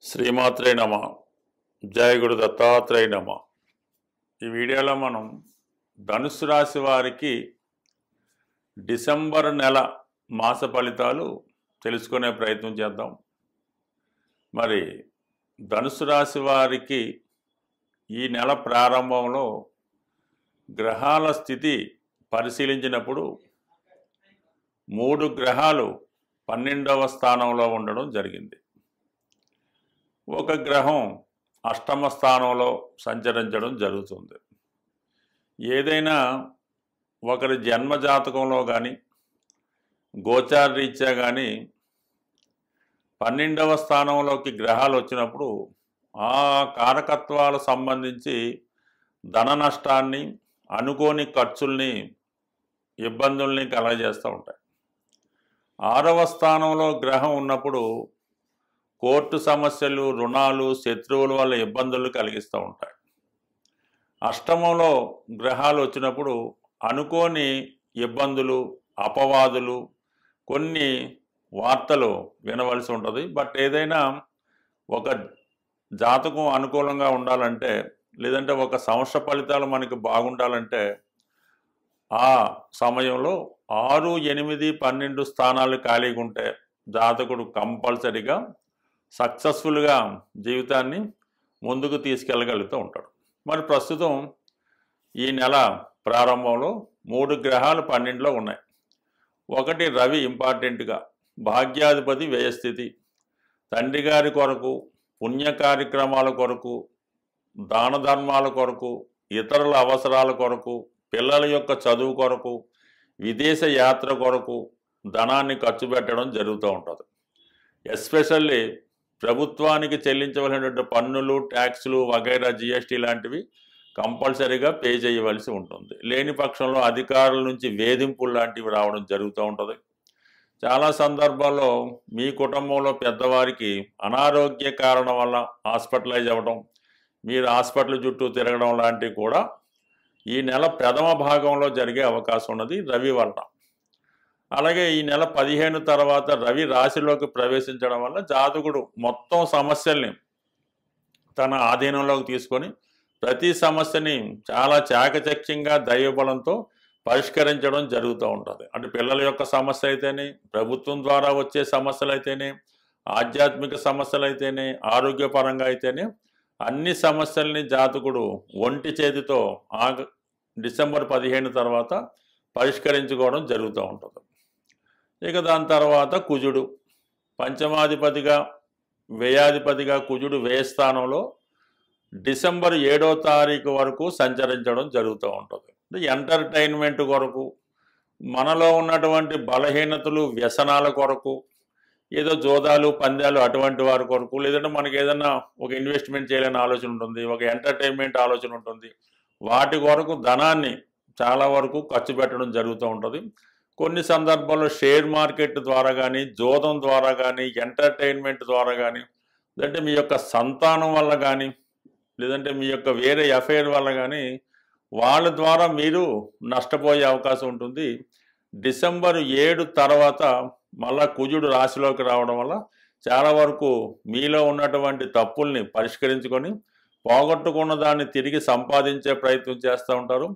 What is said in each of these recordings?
శ్రీమాత్రే నమ. జయ గురు దత్తాత్రేయ నమ. ఈ వీడియోలో మనం ధనుసు రాశి వారికి డిసెంబర్ నెల మాస ఫలితాలు తెలుసుకునే ప్రయత్నం చేద్దాం. మరి ధనుసు రాశి వారికి ఈ నెల ప్రారంభంలో గ్రహాల స్థితి పరిశీలించినప్పుడు 3 గ్రహాలు 12వ స్థానంలో ఉండడం జరిగింది. ఒక గ్రహం 8వ స్థానంలో సంచరించడం జరుగుతుంది. ఏదైనా ఒకరి జన్మజాతకంలో కానీ గోచార రీత్యా కానీ 12వ స్థానంలోకి గ్రహాలు వచ్చినప్పుడు ఆ కారకత్వాలు సంబంధించి ధన నష్టాన్ని, అనుకోని ఖర్చుల్ని, ఇబ్బందుల్ని కలగజేస్తూ ఉంటాయి. 6వ స్థానంలో గ్రహం ఉన్నప్పుడు కోర్టు సమస్యలు, రుణాలు, శత్రువుల వల్ల ఇబ్బందులు కలిగిస్తూ ఉంటాయి. 8మంలో గ్రహాలు వచ్చినప్పుడు అనుకోని ఇబ్బందులు, అపవాదులు, కొన్ని వార్తలు వినవలసి ఉంటుంది. బట్ ఏదైనా ఒక జాతకం అనుకూలంగా ఉండాలంటే, లేదంటే ఒక సంవత్సర ఫలితాలు మనకి బాగుండాలంటే ఆ సమయంలో 6, 8, 12 స్థానాలు ఖాళీగా ఉంటే జాతకుడు కంపల్సరిగా సక్సెస్ఫుల్గా జీవితాన్ని ముందుకు తీసుకెళ్ళగలుగుతూ ఉంటాడు. మరి ప్రస్తుతం ఈ నెల ప్రారంభంలో 3 గ్రహాలు 12లో ఉన్నాయి. ఒకటి రవి ఇంపార్టెంట్గా భాగ్యాధిపతి వ్యయస్థితి, తండ్రి గారి కొరకు, పుణ్య కార్యక్రమాల కొరకు, దాన ధర్మాల కొరకు, ఇతరుల అవసరాల కొరకు, పిల్లల యొక్క చదువు కొరకు, విదేశ యాత్ర కొరకు ధనాన్ని ఖర్చు పెట్టడం జరుగుతూ ఉంటుంది. ఎస్పెషల్లీ ప్రభుత్వానికి చెల్లించవలసినటువంటి పన్నులు, ట్యాక్సులు వగైరా, జిఎస్టీ లాంటివి కంపల్సరీగా పే చేయవలసి ఉంటుంది. లేని పక్షంలో అధికారుల నుంచి వేధింపులు లాంటివి రావడం జరుగుతూ ఉంటుంది. చాలా సందర్భాల్లో మీ కుటుంబంలో పెద్దవారికి అనారోగ్య కారణం వల్ల హాస్పిటలైజ్ అవ్వడం, మీరు హాస్పిటల్ చుట్టూ తిరగడం లాంటివి కూడా ఈ నెల ప్రథమ భాగంలో జరిగే అవకాశం ఉన్నది రవి వల్ల. అలాగే ఈ నెల 15 తర్వాత రవి రాశిలోకి ప్రవేశించడం వల్ల జాతకుడు మొత్తం సమస్యల్ని తన ఆధీనంలోకి తీసుకొని ప్రతి సమస్యని చాలా చాకచక్యంగా దైవబలంతో పరిష్కరించడం జరుగుతూ ఉంటుంది. అంటే పిల్లల యొక్క సమస్య అయితేనే, ప్రభుత్వం ద్వారా వచ్చే సమస్యలు అయితేనే, ఆధ్యాత్మిక సమస్యలు అయితేనే, ఆరోగ్యపరంగా అయితేనే అన్ని సమస్యల్ని జాతకుడు ఒంటి చేతితో డిసెంబర్ 15 తర్వాత పరిష్కరించుకోవడం జరుగుతూ ఉంటుంది. ఇక దాని తర్వాత కుజుడు పంచమాధిపతిగా, వ్యయాధిపతిగా కుజుడు వ్యయస్థానంలో డిసెంబర్ 7వ తారీఖు వరకు సంచరించడం జరుగుతూ ఉంటుంది. ఎంటర్టైన్మెంట్ కొరకు, మనలో ఉన్నటువంటి బలహీనతలు, వ్యసనాల కొరకు, ఏదో జోదాలు, పందాలు అటువంటి వారి కొరకు, లేదంటే మనకి ఏదైనా ఒక ఇన్వెస్ట్మెంట్ చేయాలని ఆలోచన ఉంటుంది, ఒక ఎంటర్టైన్మెంట్ ఆలోచన ఉంటుంది, వాటి కొరకు ధనాన్ని చాలా వరకు ఖర్చు పెట్టడం జరుగుతూ ఉంటుంది. కొన్ని సందర్భాల్లో షేర్ మార్కెట్ ద్వారా కానీ, జోదం ద్వారా కానీ, ఎంటర్టైన్మెంట్ ద్వారా కానీ, లేదంటే మీ యొక్క సంతానం వల్ల కానీ, లేదంటే మీ యొక్క వేరే అఫైర్ వల్ల కానీ వాళ్ళ ద్వారా మీరు నష్టపోయే అవకాశం ఉంటుంది. డిసెంబర్ 7 తర్వాత మళ్ళా కుజుడు రాశిలోకి రావడం వల్ల చాలా వరకు మీలో ఉన్నటువంటి తప్పుల్ని పరిష్కరించుకొని పోగొట్టుకున్న దాన్ని తిరిగి సంపాదించే ప్రయత్నం చేస్తూ ఉంటారు.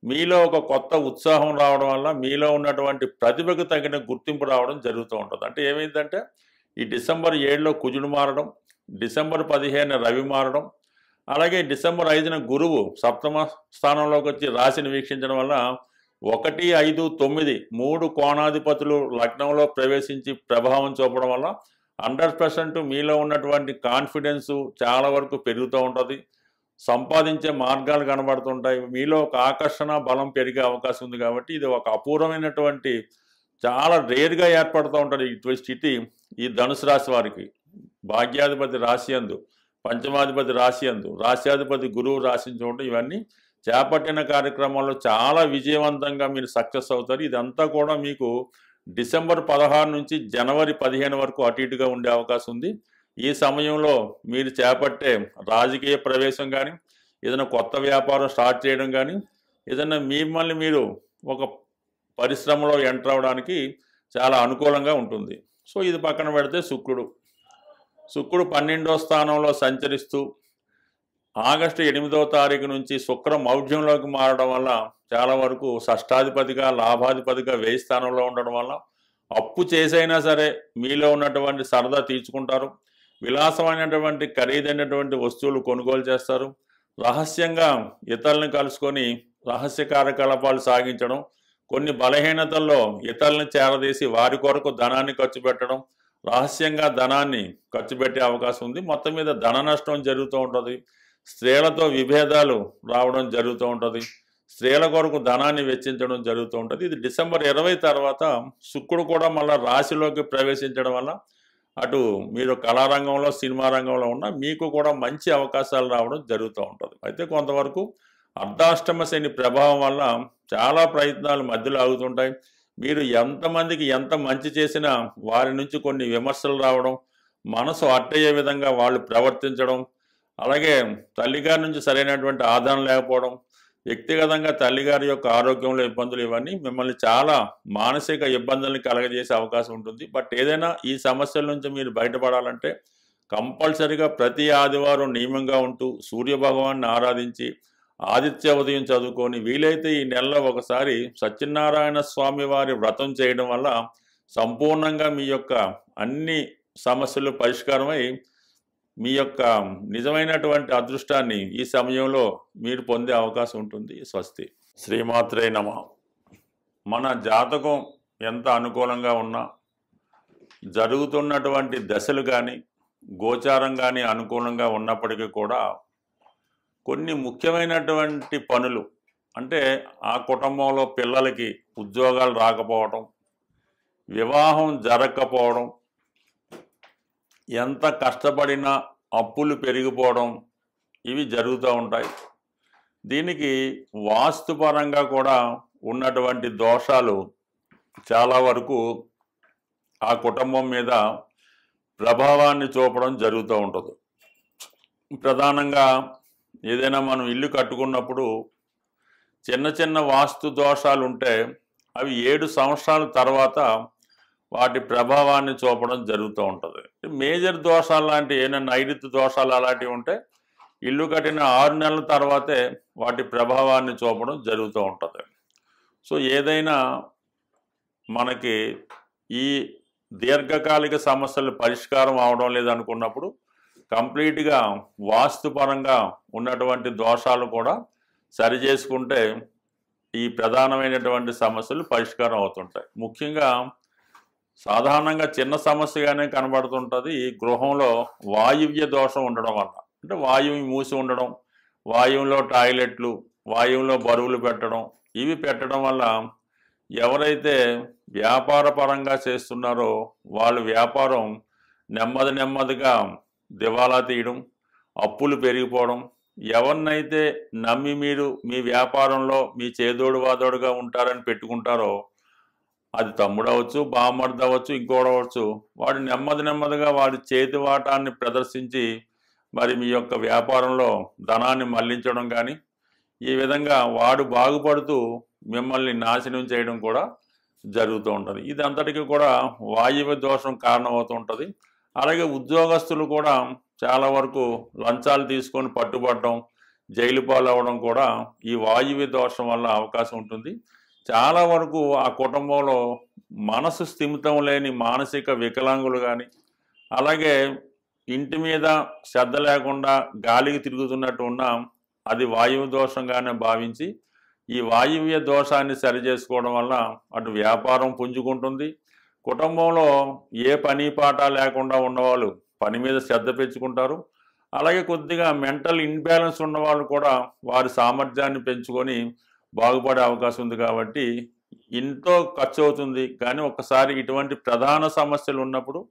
మీలో ఒక కొత్త ఉత్సాహం రావడం వల్ల మీలో ఉన్నటువంటి ప్రతిభకు తగిన గుర్తింపు రావడం జరుగుతూ ఉంటుంది. అంటే ఏమైందంటే ఈ డిసెంబర్ 7లో కుజుడు మారడం, డిసెంబర్ 15 రవి మారడం, అలాగే డిసెంబర్ 5న గురువు 7వ స్థానంలోకి వచ్చి రాశిని వీక్షించడం వల్ల 1, 5, 9 3 కోణాధిపతులు లగ్నంలో ప్రవేశించి ప్రభావం చూపడం వల్ల 100% మీలో ఉన్నటువంటి కాన్ఫిడెన్సు చాలా వరకు పెరుగుతూ ఉంటుంది. సంపాదించే మార్గాలు కనబడుతుంటాయి. మీలో ఒక ఆకర్షణ బలం పెరిగే అవకాశం ఉంది. కాబట్టి ఇది ఒక అపూర్వమైనటువంటి, చాలా రేర్గా ఏర్పడుతూ ఉంటుంది ఇటువంటి స్థితి ఈ ధనుసు రాశి వారికి. భాగ్యాధిపతి రాశి యందు, పంచమాధిపతి రాశి యందు, రాశ్యాధిపతి గురువు రాశిని చూడటం, ఇవన్నీ చేపట్టిన కార్యక్రమాల్లో చాలా విజయవంతంగా మీరు సక్సెస్ అవుతారు. ఇదంతా కూడా మీకు డిసెంబర్ 16 నుంచి జనవరి 15 వరకు అటు ఇటుగా ఉండే అవకాశం ఉంది. ఈ సమయంలో మీరు చేపట్టే రాజకీయ ప్రవేశం కానీ, ఏదైనా కొత్త వ్యాపారం స్టార్ట్ చేయడం కానీ, ఏదైనా మిమ్మల్ని మీరు ఒక పరిశ్రమలో ఎంటర్ అవ్వడానికి చాలా అనుకూలంగా ఉంటుంది. సో ఇది పక్కన పెడితే శుక్రుడు 12వ స్థానంలో సంచరిస్తూ ఆగస్టు 8వ తారీఖు నుంచి శుక్రం మౌఢ్యంలోకి మారడం వల్ల చాలా వరకు షష్టాధిపతిగా లాభాధిపతిగా వ్యయ స్థానంలో ఉండడం వల్ల అప్పు చేసైనా సరే మీలో ఉన్నటువంటి సరదా తీర్చుకుంటారు. విలాసమైనటువంటి ఖరీదైనటువంటి వస్తువులు కొనుగోలు చేస్తారు. రహస్యంగా ఇతరులను కలుసుకొని రహస్య కార్యకలాపాలు సాగించడం, కొన్ని బలహీనతల్లో ఇతరులను చేరదీసి వారి కొరకు ధనాన్ని ఖర్చు పెట్టడం, రహస్యంగా ధనాన్ని ఖర్చు పెట్టే అవకాశం ఉంది. మొత్తం మీద ధన నష్టం జరుగుతూ ఉంటుంది. స్త్రీలతో విభేదాలు రావడం జరుగుతూ ఉంటుంది. స్త్రీల కొరకు ధనాన్ని వెచ్చించడం జరుగుతూ ఉంటుంది. ఇది డిసెంబర్ 20 తర్వాత శుక్రుడు కూడా మళ్ళీ రాశిలోకి ప్రవేశించడం వల్ల అటు మీరు కళారంగంలో సినిమా రంగంలో ఉన్న మీకు కూడా మంచి అవకాశాలు రావడం జరుగుతూ ఉంటుంది. అయితే కొంతవరకు అర్ధాష్టమ శని ప్రభావం వల్ల చాలా ప్రయత్నాలు మధ్యలో ఆగుతుంటాయి. మీరు ఎంతమందికి ఎంత మంచి చేసినా వారి నుంచి కొన్ని విమర్శలు రావడం, మనసు అట్టయ్యే విధంగా వాళ్ళు ప్రవర్తించడం, అలాగే తల్లిగారి నుంచి సరైనటువంటి ఆధారం లేకపోవడం, వ్యక్తిగతంగా తల్లిగారి యొక్క ఆరోగ్యంలో ఇబ్బందులు, ఇవన్నీ మిమ్మల్ని చాలా మానసిక ఇబ్బందుల్ని కలగజేసే అవకాశం ఉంటుంది. బట్ ఏదైనా ఈ సమస్యల నుంచి మీరు బయటపడాలంటే కంపల్సరిగా ప్రతి ఆదివారం నియమంగా ఉంటూ సూర్యభగవాన్ని ఆరాధించి ఆదిత్య ఉదయం చదువుకొని వీలైతే ఈ నెలలో ఒకసారి సత్యనారాయణ స్వామి వారి వ్రతం చేయడం వల్ల సంపూర్ణంగా మీ యొక్క అన్ని సమస్యలు పరిష్కారమై మీ యొక్క నిజమైనటువంటి అదృష్టాన్ని ఈ సమయంలో మీరు పొందే అవకాశం ఉంటుంది. స్వస్తి. శ్రీమాత్రే నమః. మన జాతకం ఎంత అనుకూలంగా ఉన్నా జరుగుతున్నటువంటి దశలు కానీ గోచారం కానీ అనుకూలంగా ఉన్నప్పటికీ కూడా కొన్ని ముఖ్యమైనటువంటి పనులు, అంటే ఆ కుటుంబంలో పిల్లలకి ఉద్యోగాలు రాకపోవడం, వివాహం జరగకపోవడం, ఎంత కష్టపడినా అప్పులు పెరిగిపోవడం, ఇవి జరుగుతూ ఉంటాయి. దీనికి వాస్తుపరంగా కూడా ఉన్నటువంటి దోషాలు చాలా వరకు ఆ కుటుంబం మీద ప్రభావాన్ని చూపడం జరుగుతూ ఉంటుంది. ప్రధానంగా ఏదైనా మనం ఇల్లు కట్టుకున్నప్పుడు చిన్న చిన్న వాస్తు దోషాలు ఉంటే అవి 7 సంవత్సరాల తర్వాత వాటి ప్రభావాన్ని చూపడం జరుగుతూ ఉంటుంది. మేజర్ దోషాలు లాంటి ఏమైనా నైరుతి దోషాలు అలాంటివి ఉంటే ఇల్లు కట్టిన 6 నెలల తర్వాతే వాటి ప్రభావాన్ని చూపడం జరుగుతూ ఉంటుంది. సో ఏదైనా మనకి ఈ దీర్ఘకాలిక సమస్యలు పరిష్కారం అవడం లేదనుకున్నప్పుడు కంప్లీట్గా వాస్తుపరంగా ఉన్నటువంటి దోషాలు కూడా సరి చేసుకుంటే ఈ ప్రధానమైనటువంటి సమస్యలు పరిష్కారం అవుతుంటాయి. ముఖ్యంగా సాధారణంగా చిన్న సమస్యగానే కనబడుతుంటుంది. ఈ గృహంలో వాయువ్య దోషం ఉండడం వల్ల, అంటే వాయువు మూసి ఉండడం, వాయువులో టాయిలెట్లు, వాయువులో బరువులు పెట్టడం, ఇవి పెట్టడం వల్ల ఎవరైతే వ్యాపార పరంగా చేస్తున్నారో వాళ్ళు వ్యాపారం నెమ్మదిగా దివాలా తీయడం, అప్పులు పెరిగిపోవడం, ఎవరినైతే నమ్మి మీరు మీ వ్యాపారంలో మీ చేదోడు వాదోడుగా ఉంటారని పెట్టుకుంటారో అది తమ్ముడు అవ్వచ్చు, బామ్మర్ది అవ్వచ్చు, ఇంకోడవచ్చు, వాడు నెమ్మదిగా వాడి చేతివాటాన్ని ప్రదర్శించి మరి మీ యొక్క వ్యాపారంలో ధనాన్ని మళ్లించడం కానీ, ఈ విధంగా వాడు బాగుపడుతూ మిమ్మల్ని నాశనం చేయడం కూడా జరుగుతూ ఉంటుంది. ఇదంతటికీ కూడా వాయువ్య దోషం కారణమవుతూ ఉంటుంది. అలాగే ఉద్యోగస్తులు కూడా చాలా వరకు లంచాలు తీసుకొని పట్టుబడడం, జైలు పాలవడం కూడా ఈ వాయువ్య దోషం వల్ల అవకాశం ఉంటుంది. చాలా వరకు ఆ కుటుంబంలో మనసు స్థిమితం లేని మానసిక వికలాంగులు కానీ, అలాగే ఇంటి మీద శ్రద్ధ లేకుండా గాలికి తిరుగుతున్నట్టు ఉన్నా అది వాయువు దోషంగానే భావించి ఈ వాయువ్య దోషాన్ని సరిచేసుకోవడం వల్ల అటు వ్యాపారం పుంజుకుంటుంది. కుటుంబంలో ఏ పని పాట లేకుండా ఉన్నవాళ్ళు పని మీద శ్రద్ధ పెంచుకుంటారు. అలాగే కొద్దిగా మెంటల్ ఇన్బ్యాలెన్స్ ఉన్నవాళ్ళు కూడా వారి సామర్థ్యాన్ని పెంచుకొని బాగుపడే అవకాశం ఉంది. కాబట్టి ఎంతో ఖర్చు అవుతుంది. కానీ ఒక్కసారి ఇటువంటి ప్రధాన సమస్యలు ఉన్నప్పుడు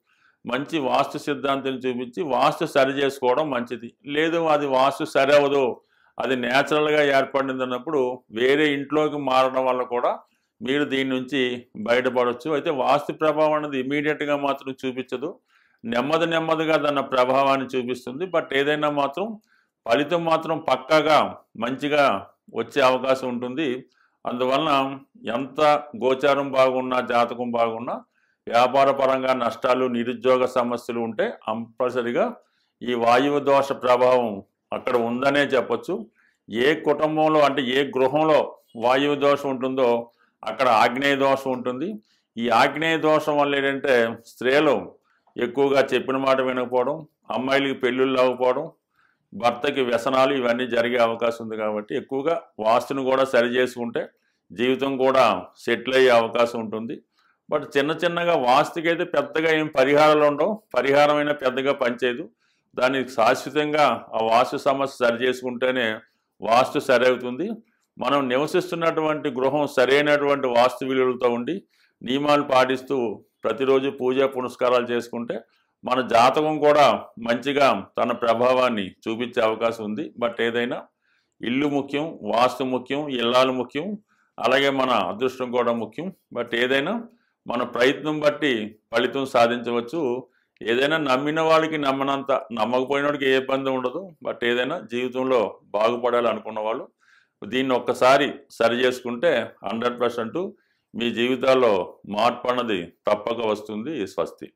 మంచి వాస్తు సిద్ధాంతాన్ని చూపించి వాస్తు సరి చేసుకోవడం మంచిది. లేదు అది వాస్తు సరి అవ్వదు, అది న్యాచురల్గా ఏర్పడింది అన్నప్పుడు వేరే ఇంట్లోకి మారడం వల్ల కూడా మీరు దీని నుంచి బయటపడవచ్చు. అయితే వాస్తు ప్రభావం అనేది ఇమీడియట్గా మాత్రం చూపించదు, నెమ్మదిగా దాని ప్రభావాన్ని చూపిస్తుంది. బట్ ఏదైనా మాత్రం ఫలితం మాత్రం పక్కాగా మంచిగా వచ్చే అవకాశం ఉంటుంది. అందువలన ఎంత గోచారం బాగున్నా జాతకం బాగున్నా వ్యాపార పరంగా నష్టాలు, నిరుద్యోగ సమస్యలు ఉంటే కంపల్సరిగా ఈ వాయువు దోష ప్రభావం అక్కడ ఉందనే చెప్పొచ్చు. ఏ కుటుంబంలో అంటే ఏ గృహంలో వాయువు దోషం ఉంటుందో అక్కడ ఆగ్నేయ దోషం ఉంటుంది. ఈ ఆగ్నేయ దోషం వల్ల ఏంటంటే స్త్రీలు ఎక్కువగా చెప్పిన మాట వినకపోవడం, అమ్మాయిలకి పెళ్ళిళ్ళు అవ్వకపోవడం, భర్తకి వ్యసనాలు ఇవన్నీ జరిగే అవకాశం ఉంది. కాబట్టి ఎక్కువగా వాస్తుని కూడా సరి చేసుకుంటే జీవితం కూడా సెటిల్ అయ్యే అవకాశం ఉంటుంది. బట్ చిన్న చిన్నగా వాస్తుకైతే పెద్దగా ఏం పరిహారాలు ఉండవు. పరిహారం అయినా పెద్దగా పనిచేయదు. దానికి శాశ్వతంగా ఆ వాస్తు సమస్య సరి చేసుకుంటేనే వాస్తు సరి అవుతుంది. మనం నివసిస్తున్నటువంటి గృహం సరైనటువంటి వాస్తు విలువలతో ఉండి నియమాలు పాటిస్తూ ప్రతిరోజు పూజ పునస్కారాలు చేసుకుంటే మన జాతకం కూడా మంచిగా తన ప్రభావాన్ని చూపించే అవకాశం ఉంది. బట్ ఏదైనా ఇల్లు ముఖ్యం, వాస్తు ముఖ్యం, ఇల్లాలు ముఖ్యం, అలాగే మన అదృష్టం కూడా ముఖ్యం. బట్ ఏదైనా మన ప్రయత్నం బట్టి ఫలితం సాధించవచ్చు. ఏదైనా నమ్మిన వాళ్ళకి నమ్మనంత, నమ్మకపోయిన వాడికి ఏ ఇబ్బంది ఉండదు. బట్ ఏదైనా జీవితంలో బాగుపడాలి అనుకున్న వాళ్ళు దీన్ని ఒక్కసారి సరి చేసుకుంటే 100% మీ జీవితాల్లో మార్పు అన్నది తప్పక వస్తుంది. స్వస్తి.